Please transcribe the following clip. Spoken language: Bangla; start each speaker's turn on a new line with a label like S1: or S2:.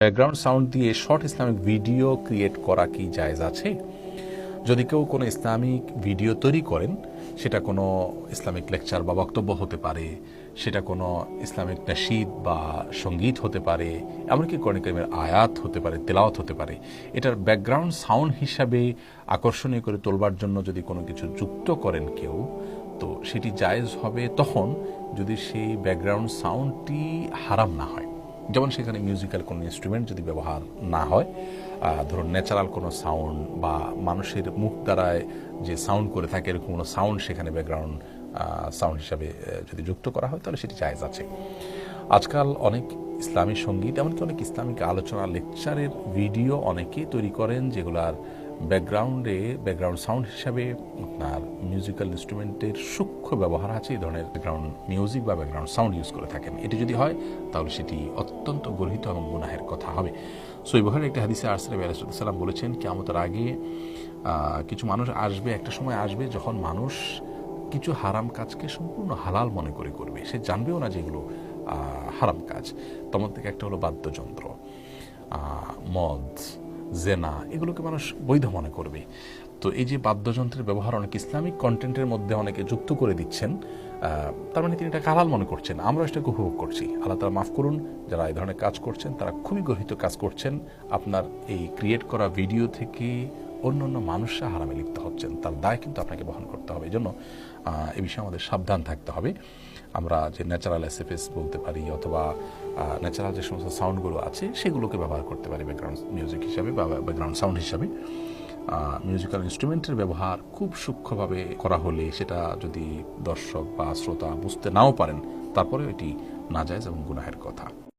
S1: ব্যাকগ্রাউন্ড সাউন্ড দিয়ে শর্ট ইসলামিক ভিডিও ক্রিয়েট করা কি জায়েজ আছে? যদি কেউ কোনো ইসলামিক ভিডিও তৈরি করেন, সেটা কোনো ইসলামিক লেকচার বা বক্তব্য হতে পারে, সেটা কোনো ইসলামিক নাশিদ বা সঙ্গীত হতে পারে, এমনকি কোরআন কারীমের আয়াত হতে পারে, তেলাওয়াত হতে পারে, এটার ব্যাকগ্রাউন্ড সাউন্ড হিসাবে আকর্ষণীয় করে তোলবার জন্য যদি কোনো কিছু যুক্ত করেন কেউ, তো সেটি জায়েজ হবে তখন যদি সেই ব্যাকগ্রাউন্ড সাউন্ডটি হারাম না হয়। যেমন সেখানে মিউজিক্যাল কোনো ইনস্ট্রুমেন্ট যদি ব্যবহার না হয়, ধরুন ন্যাচারাল কোনো সাউন্ড বা মানুষের মুখ দ্বারায় যে সাউন্ড করে থাকে এরকম কোনো সাউন্ড সেখানে ব্যাকগ্রাউন্ড সাউন্ড হিসাবে যদি যুক্ত করা হয় তাহলে সেটি জায়েজ আছে। আজকাল অনেক ইসলামী সঙ্গীত, এমনকি অনেক ইসলামিক আলোচনা লেকচারের ভিডিও অনেকেই তৈরি করেন যেগুলার ব্যাকগ্রাউন্ড সাউন্ড হিসাবে আপনার মিউজিক্যাল ইনস্ট্রুমেন্টের সূক্ষ্ম ব্যবহার আছে। এই ধরনের ব্যাকগ্রাউন্ড মিউজিক বা ব্যাকগ্রাউন্ড সাউন্ড ইউজ করে থাকেন। এটি যদি হয় তাহলে সেটি অত্যন্ত গর্হিত এবং গুনাহের কথা হবে। সহিহ বুখারীর একটা হাদিসে রাসূল সাল্লাল্লাহু বলেছেন, কিয়ামতের আগে কিছু মানুষ আসবে, একটা সময় আসবে যখন মানুষ কিছু হারাম কাজকে সম্পূর্ণ হালাল মনে করে করবে। সে জানবেও না যেগুলো হারাম কাজ। তোমার থেকে একটা হলো বাদ্যযন্ত্র, মদ, জেনা, এগুলোকে মানুষ বৈধ মনে করবে। তো এই যে বাদ্যযন্ত্রের ব্যবহার অনেক ইসলামিক কন্টেন্টের মধ্যে অনেকে যুক্ত করে দিচ্ছেন, তার মানে তিনি এটা হালাল মনে করছেন, আমরা এটাকে উপভোগ করছি। আল্লাহ তাআলা মাফ করুন, যারা এই ধরনের কাজ করছেন তারা খুবই গর্হিত কাজ করছেন। আপনার এই ক্রিয়েট করা ভিডিও থেকে অন্য অন্য মানুষরা হারামে লিপ্ত হচ্ছেন, তার দায় কিন্তু আপনাকে বহন করতে হবে। এই জন্য এই বিষয়ে আমাদের সাবধান থাকতে হবে। আমরা যে ন্যাচারাল এসএফএস বলতে পারি অথবা ন্যাচারাল যে সমস্ত সাউন্ডগুলো আছে সেগুলোকে ব্যবহার করতে পারি ব্যাকগ্রাউন্ড মিউজিক হিসাবে বা ব্যাকগ্রাউন্ড সাউন্ড হিসাবে। মিউজিক্যাল ইনস্ট্রুমেন্টের ব্যবহার খুব সূক্ষ্মভাবে করা হলে, সেটা যদি দর্শক বা শ্রোতা বুঝতে নাও পারেন, তারপরেও এটি নাজায়েজ এবং গুনাহের কথা।